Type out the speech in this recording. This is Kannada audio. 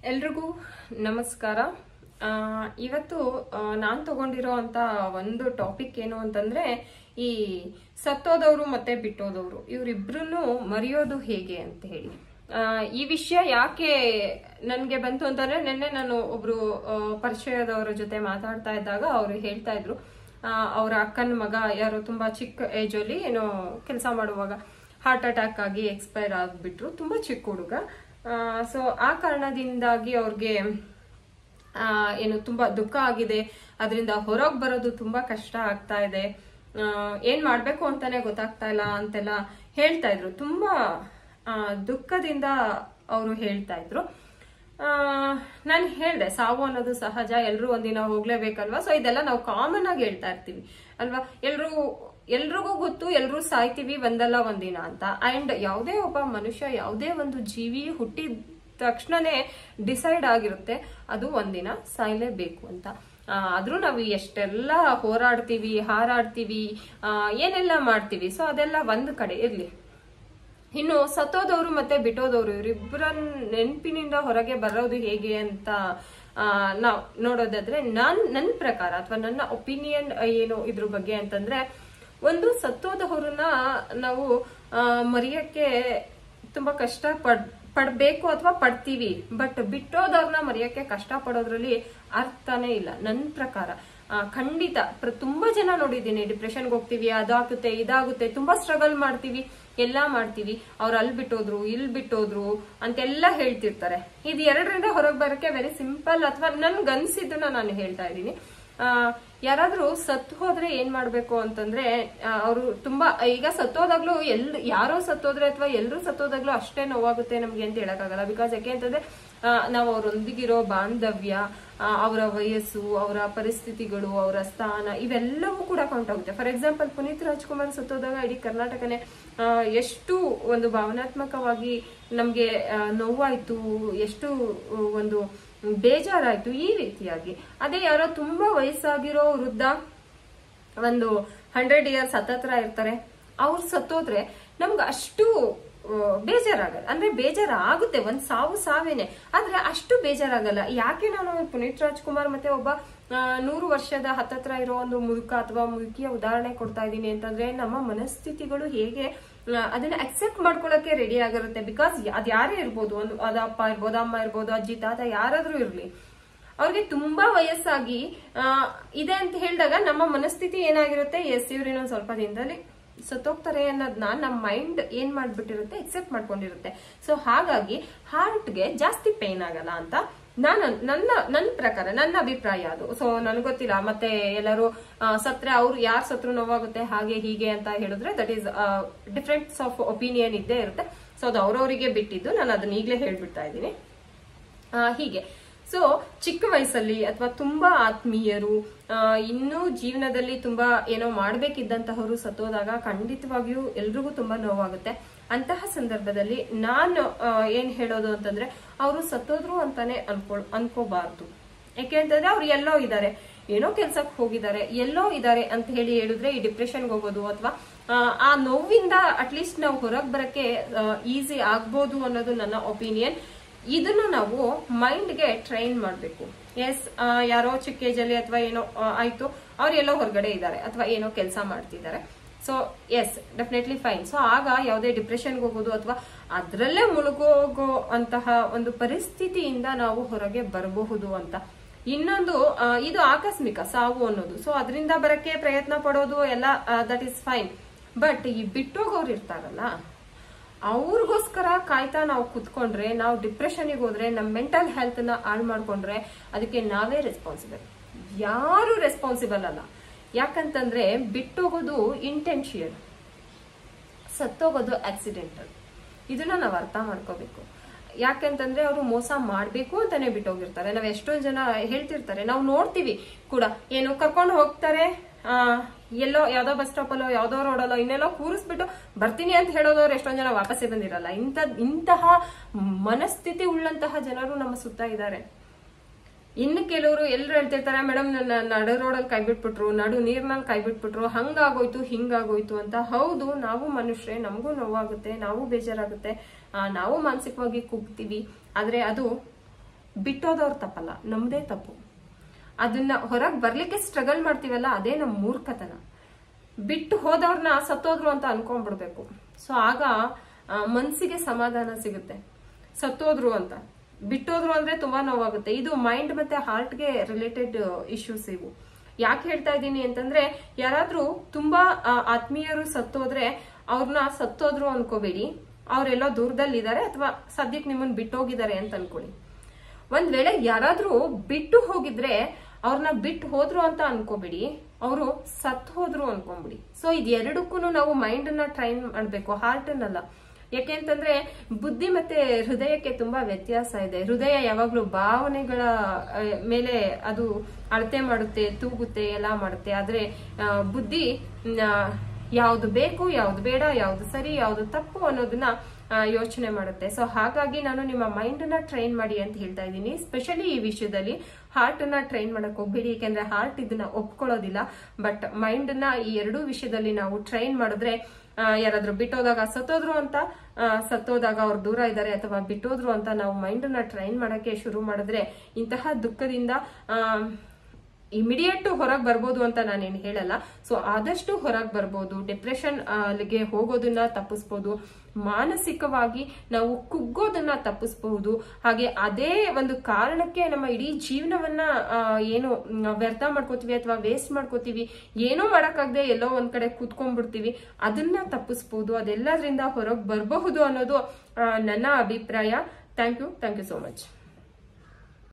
ಎಲ್ರಿಗೂ ನಮಸ್ಕಾರ. ಇವತ್ತು ನಾನು ತಗೊಂಡಿರೋ ಅಂತ ಒಂದು ಟಾಪಿಕ್ ಏನು ಅಂತಂದ್ರೆ ಈ ಸತ್ತೋದವರು ಮತ್ತೆ ಬಿಟ್ಟೋದವರು ಇವರಿಬ್ರು ಮರೆಯೋದು ಹೇಗೆ ಅಂತ ಹೇಳಿ. ಈ ವಿಷಯ ಯಾಕೆ ನನ್ಗೆ ಬಂತು ಅಂತಂದ್ರೆ ನಿನ್ನೆ ನಾನು ಒಬ್ರು ಪರಿಚಯದವರ ಜೊತೆ ಮಾತಾಡ್ತಾ ಇದ್ದಾಗ ಅವರು ಹೇಳ್ತಾ ಇದ್ರು ಅವರ ಅಕ್ಕನ ಮಗ ಯಾರೋ ತುಂಬಾ ಚಿಕ್ಕ ಏಜ್ ಅಲ್ಲಿ ಏನೋ ಕೆಲಸ ಮಾಡುವಾಗ ಹಾರ್ಟ್ ಅಟ್ಯಾಕ್ ಆಗಿ ಎಕ್ಸ್ಪೈರ್ ಆಗ್ಬಿಟ್ರು. ತುಂಬಾ ಚಿಕ್ಕ ಹುಡುಗ. ಸೊ ಆ ಕಾರಣದಿಂದಾಗಿ ಅವ್ರಿಗೆ ಏನು ತುಂಬಾ ದುಃಖ ಆಗಿದೆ. ಅದರಿಂದ ಹೊರಗೆ ಬರೋದು ತುಂಬಾ ಕಷ್ಟ ಆಗ್ತಾ ಇದೆ. ಏನ್ ಮಾಡ್ಬೇಕು ಅಂತಾನೆ ಗೊತ್ತಾಗ್ತಾ ಇಲ್ಲ ಅಂತೆಲ್ಲ ಹೇಳ್ತಾ ಇದ್ರು. ತುಂಬಾ ದುಃಖದಿಂದ ಅವರು ಹೇಳ್ತಾ ಇದ್ರು. ನಾನು ಹೇಳ್ದೆ ಸಾವು ಅನ್ನೋದು ಸಹಜ, ಎಲ್ರು ಒಂದಿನ ಹೋಗ್ಲೇಬೇಕಲ್ವಾ. ಸೊ ಇದೆಲ್ಲ ನಾವು ಕಾಮನ್ ಆಗಿ ಹೇಳ್ತಾ ಇರ್ತೀವಿ ಅಲ್ವಾ. ಎಲ್ರಿಗೂ ಗೊತ್ತು ಎಲ್ರೂ ಸಾಯ್ತೀವಿ ಒಂದಲ್ಲ ಒಂದಿನ ಅಂತ. ಅಂಡ್ ಯಾವುದೇ ಒಬ್ಬ ಮನುಷ್ಯ, ಯಾವುದೇ ಒಂದು ಜೀವಿ ಹುಟ್ಟಿದ ತಕ್ಷಣನೇ ಡಿಸೈಡ್ ಆಗಿರುತ್ತೆ ಅದು ಒಂದಿನ ಸಾಯ್ಲೇಬೇಕು ಅಂತ. ಆದ್ರೂ ನಾವು ಎಷ್ಟೆಲ್ಲ ಹೋರಾಡ್ತೀವಿ, ಹಾರಾಡ್ತೀವಿ, ಏನೆಲ್ಲ ಮಾಡ್ತೀವಿ. ಸೊ ಅದೆಲ್ಲ ಒಂದ್ ಕಡೆ ಇರ್ಲಿ. ಇನ್ನು ಸತ್ತೋದವರು ಮತ್ತೆ ಬಿಟ್ಟೋದವರು ಇವರಿಬ್ಬರ ನೆನಪಿನಿಂದ ಹೊರಗೆ ಬರೋದು ಹೇಗೆ ಅಂತ ನಾವು ನೋಡೋದಾದ್ರೆ ನನ್ನ ಪ್ರಕಾರ ಅಥವಾ ನನ್ನ ಒಪಿನಿಯನ್ ಏನು ಇದ್ರ ಬಗ್ಗೆ ಅಂತಂದ್ರೆ, ಒಂದು ಸತ್ತೋದವರನ್ನ ನಾವು ಮರೆಯಕ್ಕೆ ತುಂಬಾ ಕಷ್ಟ ಪಡ್ಬೇಕು ಅಥವಾ ಪಡ್ತೀವಿ. ಬಟ್ ಬಿಟ್ಟೋದವ್ರನ್ನ ಮರೆಯಕ್ಕೆ ಕಷ್ಟ ಪಡೋದ್ರಲ್ಲಿ ಅರ್ಥನೇ ಇಲ್ಲ ನನ್ನ ಪ್ರಕಾರ. ಖಂಡಿತ ತುಂಬಾ ಜನ ನೋಡಿದ್ದೀನಿ, ಡಿಪ್ರೆಷನ್ಗೆ ಹೋಗ್ತೀವಿ, ಅದಾಗುತ್ತೆ ಇದಾಗುತ್ತೆ, ತುಂಬಾ ಸ್ಟ್ರಗಲ್ ಮಾಡ್ತೀವಿ, ಎಲ್ಲಾ ಮಾಡ್ತೀವಿ. ಅವ್ರು ಅಲ್ಲಿ ಬಿಟ್ಟೋದ್ರು ಇಲ್ಲಿ ಬಿಟ್ಟೋದ್ರು ಅಂತೆಲ್ಲ ಹೇಳ್ತಿರ್ತಾರೆ. ಇದು ಎರಡರಿಂದ ಹೊರಗೆ ಬರಕ್ಕೆ ವೆರಿ ಸಿಂಪಲ್ ಅಥವಾ ನನ್ಗನ್ಸಿದ್ದನ್ನ ನಾನು ಹೇಳ್ತಾ ಇದ್ದೀನಿ. ಯಾರಾದ್ರೂ ಸತ್ತು ಹೋದ್ರೆ ಏನ್ ಮಾಡ್ಬೇಕು ಅಂತಂದ್ರೆ, ಅವರು ತುಂಬಾ ಈಗ ಸತ್ತೋದಾಗ್ಲೂ ಯಾರೋ ಸತ್ತೋದ್ರೆ ಅಥವಾ ಎಲ್ರೂ ಸತ್ತೋದಾಗ್ಲೂ ಅಷ್ಟೇ ನೋವಾಗುತ್ತೆ ನಮ್ಗೆ ಅಂತ ಹೇಳಕ್ಕಾಗಲ್ಲ. ಬಿಕಾಸ್ ಯಾಕೆ ಅಂತಂದ್ರೆ ನಾವು ಅವರೊಂದಿಗಿರೋ ಬಾಂಧವ್ಯ, ಅವರ ವಯಸ್ಸು, ಅವರ ಪರಿಸ್ಥಿತಿಗಳು, ಅವರ ಸ್ಥಾನ ಇವೆಲ್ಲವೂ ಕೂಡ ಕೌಂಟ್ ಆಗುತ್ತೆ. ಫಾರ್ ಎಕ್ಸಾಂಪಲ್ ಪುನೀತ್ ರಾಜ್ಕುಮಾರ್ ಸತ್ತೋದಾಗ ಇಡೀ ಕರ್ನಾಟಕನೇ ಎಷ್ಟು ಒಂದು ಭಾವನಾತ್ಮಕವಾಗಿ ನಮ್ಗೆ ನೋವಾಯ್ತು, ಎಷ್ಟು ಒಂದು ಬೇಜಾರಾಯ್ತು ಈ ರೀತಿಯಾಗಿ. ಅದೇ ಯಾರೋ ತುಂಬಾ ವಯಸ್ಸಾಗಿರೋ ವೃದ್ಧ, ಒಂದು 100 years ಹತ್ತತ್ರ ಇರ್ತಾರೆ, ಅವ್ರು ಸತ್ತೋದ್ರೆ ನಮ್ಗೆ ಅಷ್ಟು ಬೇಜಾರಾಗಲ್ಲ. ಅಂದ್ರೆ ಬೇಜಾರಾಗುತ್ತೆ, ಒಂದ್ ಸಾವೇನೆ, ಆದ್ರೆ ಅಷ್ಟು ಬೇಜಾರಾಗಲ್ಲ. ಯಾಕೆ ನಾನು ಪುನೀತ್ ರಾಜ್ಕುಮಾರ್ ಮತ್ತೆ ಒಬ್ಬ 100 ವರ್ಷದ ಹತ್ತತ್ರ ಇರೋ ಒಂದು ಮುದುಕ ಅಥವಾ ಮುದುಕಿಯ ಉದಾಹರಣೆ ಕೊಡ್ತಾ ಇದ್ದೀನಿ ಅಂತಂದ್ರೆ, ನಮ್ಮ ಮನಸ್ಥಿತಿಗಳು ಹೇಗೆ ಅದನ್ನ ಅಕ್ಸೆಪ್ಟ್ ಮಾಡ್ಕೊಳಕ್ಕೆ ರೆಡಿ ಆಗಿರುತ್ತೆ. ಬಿಕಾಸ್ ಅದ್ ಯಾರೇ ಇರ್ಬೋದು, ಅದ ಅಪ್ಪ ಇರ್ಬೋದು, ಅಮ್ಮ ಇರ್ಬೋದು, ಅಜ್ಜಿ ತಾತ ಯಾರಾದ್ರೂ ಇರ್ಲಿ, ಅವ್ರಿಗೆ ತುಂಬಾ ವಯಸ್ಸಾಗಿ ಇದೆ ಅಂತ ಹೇಳಿದಾಗ ನಮ್ಮ ಮನಸ್ಥಿತಿ ಏನಾಗಿರುತ್ತೆ, ಎಸ್ ಇವ್ರು ಇನ್ನೊಂದ್ ಸ್ವಲ್ಪ ದಿನದಲ್ಲಿ ಸತ್ತೋಗ್ತಾರೆ ಅನ್ನೋದನ್ನ ನಮ್ಮ ಮೈಂಡ್ ಏನ್ ಮಾಡ್ಬಿಟ್ಟಿರುತ್ತೆ, ಎಕ್ಸೆಪ್ಟ್ ಮಾಡ್ಕೊಂಡಿರುತ್ತೆ. ಸೊ ಹಾಗಾಗಿ ಹಾರ್ಟ್ಗೆ ಜಾಸ್ತಿ ಪೇನ್ ಆಗಲ್ಲ ಅಂತ ನನ್ನ ಪ್ರಕಾರ, ನನ್ನ ಅಭಿಪ್ರಾಯ ಅದು. ಸೊ ನನ್ಗೆ ಗೊತ್ತಿಲ್ಲ, ಮತ್ತೆ ಎಲ್ಲರೂ ಸತ್ರೆ ಅವ್ರು ಯಾರು ಸತ್ರು ನೋವಾಗುತ್ತೆ ಹಾಗೆ ಹೀಗೆ ಅಂತ ಹೇಳಿದ್ರೆ that is difference of opinion ಇದ್ದೇ ಇರುತ್ತೆ. ಸೊ ಅದು ಅವ್ರವರಿಗೆ ಬಿಟ್ಟಿದ್ದು, ನಾನು ಅದನ್ನ ಈಗಲೇ ಹೇಳ್ಬಿಡ್ತಾ ಇದ್ದೀನಿ. ಹೀಗೆ ಸೊ ಚಿಕ್ಕ ವಯಸ್ಸಲ್ಲಿ ಅಥವಾ ತುಂಬಾ ಆತ್ಮೀಯರು, ಇನ್ನೂ ಜೀವನದಲ್ಲಿ ತುಂಬಾ ಏನೋ ಮಾಡ್ಬೇಕಿದ್ದಂತಹವರು ಸತ್ತೋದಾಗ ಖಂಡಿತವಾಗಿಯೂ ಎಲ್ರಿಗೂ ತುಂಬಾ ನೋವಾಗುತ್ತೆ. ಅಂತಹ ಸಂದರ್ಭದಲ್ಲಿ ನಾನು ಏನ್ ಹೇಳೋದು ಅಂತಂದ್ರೆ, ಅವರು ಸತ್ತೋದ್ರು ಅಂತಾನೆ ಅನ್ಕೋಬಾರ್ದು. ಯಾಕೆ ಅಂತಂದ್ರೆ ಅವ್ರು ಎಲ್ಲೋ ಇದ್ದಾರೆ, ಏನೋ ಕೆಲ್ಸಕ್ಕೆ ಹೋಗಿದ್ದಾರೆ, ಎಲ್ಲೋ ಇದ್ದಾರೆ ಅಂತ ಹೇಳಿ ಹೇಳಿದ್ರೆ ಈ ಡಿಪ್ರೆಷನ್ಗೆ ಹೋಗೋದು ಅಥವಾ ಆ ನೋವಿಂದ ಅಟ್ಲೀಸ್ಟ್ ನಾವು ಹೊರಗೆ ಬರಕ್ಕೆ ಈಸಿ ಆಗ್ಬೋದು ಅನ್ನೋದು ನನ್ನ ಒಪಿನಿಯನ್. ಇದನ್ನ ನಾವು ಮೈಂಡ್ಗೆ ಟ್ರೈನ್ ಮಾಡ್ಬೇಕು. ಎಸ್ ಯಾರೋ ಚಿಕ್ಕ ಏಜ್ ಅಲ್ಲಿ ಅಥವಾ ಏನೋ ಆಯ್ತು, ಅವ್ರು ಎಲ್ಲೋ ಹೊರಗಡೆ ಇದ್ದಾರೆ ಅಥವಾ ಏನೋ ಕೆಲಸ ಮಾಡ್ತಿದ್ದಾರೆ, so yes definitely fine. So ಆಗ ಯಾವುದೇ ಡಿಪ್ರೆಷನ್ಗೆ ಹೋಗೋದು ಅಥವಾ ಅದ್ರಲ್ಲೇ ಮುಳುಗೋಗೋ ಅಂತಹ ಒಂದು ಪರಿಸ್ಥಿತಿಯಿಂದ ನಾವು ಹೊರಗೆ ಬರಬಹುದು ಅಂತ. ಇನ್ನೊಂದು, ಇದು ಆಕಸ್ಮಿಕ ಸಾವು ಅನ್ನೋದು. ಸೊ ಅದರಿಂದ ಬರಕ್ಕೆ ಪ್ರಯತ್ನ ಪಡೋದು ಎಲ್ಲ ದಟ್ ಈಸ್ ಫೈನ್. ಬಟ್ ಈ ಬಿಟ್ಟೋಗೋರು ಇರ್ತಾರಲ್ಲ, ಅವ್ರಿಗೋಸ್ಕರ ಕಾಯ್ತಾ ನಾವು ಕುತ್ಕೊಂಡ್ರೆ, ನಾವು ಡಿಪ್ರೆಷನ್ಗೆ ಹೋದ್ರೆ, ನಮ್ಮ ಮೆಂಟಲ್ ಹೆಲ್ತ್ ನ ಹಾಳು ಮಾಡ್ಕೊಂಡ್ರೆ ಅದಕ್ಕೆ ನಾವೇ ರೆಸ್ಪಾನ್ಸಿಬಲ್, ಯಾರು ರೆಸ್ಪಾನ್ಸಿಬಲ್ ಅಲ್ಲ. ಯಾಕಂತಂದ್ರೆ ಬಿಟ್ಟೋಗೋದು ಇಂಟೆನ್ಷಿಯಲ್, ಸತ್ತೋಗೋದು ಆಕ್ಸಿಡೆಂಟಲ್. ಇದನ್ನ ನಾವು ಅರ್ಥ ಮಾಡ್ಕೋಬೇಕು. ಯಾಕಂತಂದ್ರೆ ಅವರು ಮೋಸ ಮಾಡ್ಬೇಕು ಅಂತಾನೆ ಬಿಟ್ಟೋಗಿರ್ತಾರೆ. ನಾವ್ ಎಷ್ಟೊಂದ್ ಜನ ಹೇಳ್ತಿರ್ತಾರೆ, ನಾವು ನೋಡ್ತೀವಿ ಕೂಡ, ಏನು ಕರ್ಕೊಂಡು ಹೋಗ್ತಾರೆ, ಎಲ್ಲೋ ಯಾವ್ದೋ ಬಸ್ ಸ್ಟಾಪ್ ಅಲ್ಲೋ ಯಾವ್ದೋ ರೋಡಲ್ಲೋ ಇನ್ನೆಲ್ಲೋ ಕೂರಿಸ್ಬಿಟ್ಟು ಬರ್ತೀನಿ ಅಂತ ಹೇಳೋದವ್ರು ಎಷ್ಟೊಂದ್ ಜನ ವಾಪಸ್ಸೇ ಬಂದಿರಲ್ಲ. ಇಂತಹ ಮನಸ್ಥಿತಿ ಉಳ್ಳಂತಹ ಜನರು ನಮ್ಮ ಸುತ್ತ ಇದ್ದಾರೆ. ಇನ್ನು ಕೆಲವರು ಎಲ್ಲರೂ ಹೇಳ್ತಿರ್ತಾರೆ, ಮೇಡಮ್ ನನ್ನ ನಡು ರೋಡಲ್ಲಿ ಕೈ ಬಿಟ್ಬಿಟ್ರು, ನಡು ನೀರ್ನಲ್ಲಿ ಕೈ ಬಿಟ್ಬಿಟ್ರು, ಹಂಗಾಗೋಯ್ತು ಹಿಂಗಾಗೋಯ್ತು ಅಂತ. ಹೌದು, ನಾವು ಮನುಷ್ಯರೇ, ನಮಗೂ ನೋವಾಗುತ್ತೆ, ನಾವು ಬೇಜಾರಾಗುತ್ತೆ, ನಾವು ಮಾನಸಿಕವಾಗಿ ಕುಗ್ತೀವಿ. ಆದ್ರೆ ಅದು ಬಿಟ್ಟೋದವ್ರ ತಪ್ಪಲ್ಲ, ನಮ್ದೇ ತಪ್ಪು. ಅದನ್ನ ಹೊರಗೆ ಬರ್ಲಿಕ್ಕೆ ಸ್ಟ್ರಗಲ್ ಮಾಡ್ತೀವಲ್ಲ, ಅದೇ ನಮ್ಮ ಮೂರ್ಖತನ. ಬಿಟ್ಟು ಹೋದವ್ರನ್ನ ಸತ್ತೋದ್ರು ಅಂತ ಅನ್ಕೊಂಡ್ಬಿಡ್ಬೇಕು. ಸೊ ಆಗ ಮನ್ಸಿಗೆ ಸಮಾಧಾನ ಸಿಗುತ್ತೆ. ಸತ್ತೋದ್ರು ಅಂತ, ಬಿಟ್ಟೋದ್ರು ಅಂದ್ರೆ ತುಂಬಾ ನೋವಾಗುತ್ತೆ. ಇದು ಮೈಂಡ್ ಮತ್ತೆ ಹಾರ್ಟ್ಗೆ ರಿಲೇಟೆಡ್ ಇಶ್ಯೂಸ್ ಇವು. ಯಾಕೆ ಹೇಳ್ತಾ ಇದ್ದೀನಿ ಅಂತಂದ್ರೆ, ಯಾರಾದ್ರೂ ತುಂಬಾ ಆತ್ಮೀಯರು ಸತ್ತೋದ್ರೆ ಅವ್ರನ್ನ ಸತ್ತೋದ್ರು ಅನ್ಕೋಬೇಡಿ, ಅವ್ರೆಲ್ಲೋ ದೂರದಲ್ಲಿದ್ದಾರೆ ಅಥವಾ ಸದ್ಯಕ್ಕೆ ನಿಮ್ಮನ್ನ ಬಿಟ್ಟೋಗಿದ್ದಾರೆ ಅಂತ ಅನ್ಕೊಳ್ಳಿ. ಒಂದ್ ವೇಳೆ ಯಾರಾದ್ರೂ ಬಿಟ್ಟು ಹೋಗಿದ್ರೆ ಅವ್ರನ್ನ ಬಿಟ್ಟು ಹೋದ್ರು ಅಂತ ಅನ್ಕೋಬೇಡಿ, ಅವರು ಸತ್ ಹೋದ್ರು ಅನ್ಕೊಂಬಿಡಿ. ಸೊ ಇದೆರಡಕ್ಕೂ ನಾವು ಮೈಂಡ್ ಅನ್ನ ಟ್ರೈನ್ ಮಾಡ್ಬೇಕು, ಹಾರ್ಟ್ ಅನ್ನಲ್ಲ. ಯಾಕೆಂತಂದ್ರೆ ಬುದ್ಧಿ ಮತ್ತೆ ಹೃದಯಕ್ಕೆ ತುಂಬಾ ವ್ಯತ್ಯಾಸ ಇದೆ. ಹೃದಯ ಯಾವಾಗ್ಲೂ ಭಾವನೆಗಳ ಮೇಲೆ ಅದು ಅಳತೆ ಮಾಡುತ್ತೆ, ತೂಗುತ್ತೆ, ಎಲ್ಲ ಮಾಡುತ್ತೆ. ಆದ್ರೆ ಬುದ್ಧಿ ಯಾವ್ದು ಬೇಕು, ಯಾವ್ದು ಬೇಡ, ಯಾವ್ದು ಸರಿ, ಯಾವ್ದು ತಪ್ಪು ಅನ್ನೋದನ್ನ ಯೋಚನೆ ಮಾಡುತ್ತೆ. ಸೊ ಹಾಗಾಗಿ ನಾನು ನಿಮ್ಮ ಮೈಂಡ್ ಅನ್ನ ಟ್ರೈನ್ ಮಾಡಿ ಅಂತ ಹೇಳ್ತಾ ಇದ್ದೀನಿ. ಸ್ಪೆಷಲಿ ಈ ವಿಷಯದಲ್ಲಿ ಹಾರ್ಟ್ ಅನ್ನ ಟ್ರೈನ್ ಮಾಡಕ್ ಹೋಗ್ಬೇಡಿ, ಯಾಕಂದ್ರೆ ಹಾರ್ಟ್ ಇದನ್ನ ಒಪ್ಕೊಳ್ಳೋದಿಲ್ಲ. ಬಟ್ ಮೈಂಡ್ ಅನ್ನ ಈ ಎರಡೂ ವಿಷಯದಲ್ಲಿ ನಾವು ಟ್ರೈನ್ ಮಾಡಿದ್ರೆ, ಯಾರಾದ್ರೂ ಬಿಟ್ಟೋದಾಗ ಸತ್ತೋದ್ರು ಅಂತ, ಸತ್ತೋದಾಗ ಅವ್ರು ದೂರ ಇದ್ದಾರೆ ಅಥವಾ ಬಿಟ್ಟೋದ್ರು ಅಂತ ನಾವು ಮೈಂಡ್ ಅನ್ನ ಟ್ರೈನ್ ಮಾಡಕ್ಕೆ ಶುರು ಮಾಡಿದ್ರೆ ಇಂತಹ ದುಃಖದಿಂದ ಇಮಿಡಿಯೇಟ್ ಹೊರಗೆ ಬರ್ಬೋದು ಅಂತ ನಾನೇನು ಹೇಳಲ್ಲ. ಸೊ ಆದಷ್ಟು ಹೊರಗೆ ಬರ್ಬೋದು, ಡಿಪ್ರೆಷನ್ ಗೆ ಹೋಗೋದನ್ನ ತಪ್ಪಿಸ್ಬೋದು, ಮಾನಸಿಕವಾಗಿ ನಾವು ಕುಗ್ಗೋದನ್ನ ತಪ್ಪಿಸಬಹುದು. ಹಾಗೆ ಅದೇ ಒಂದು ಕಾರಣಕ್ಕೆ ನಮ್ಮ ಇಡೀ ಜೀವನವನ್ನ ಏನು ವ್ಯರ್ಥ ಮಾಡ್ಕೋತೀವಿ ಅಥವಾ ವೇಸ್ಟ್ ಮಾಡ್ಕೋತೀವಿ, ಏನೋ ಮಾಡಕ್ಕಾಗದೆ ಎಲ್ಲೋ ಒಂದ್ ಕಡೆ ಕೂತ್ಕೊಂಡ್ಬಿಡ್ತೀವಿ, ಅದನ್ನ ತಪ್ಪಿಸ್ಬೋದು. ಅದೆಲ್ಲದ್ರಿಂದ ಹೊರಗೆ ಬರಬಹುದು ಅನ್ನೋದು ನನ್ನ ಅಭಿಪ್ರಾಯ. Thank you so much.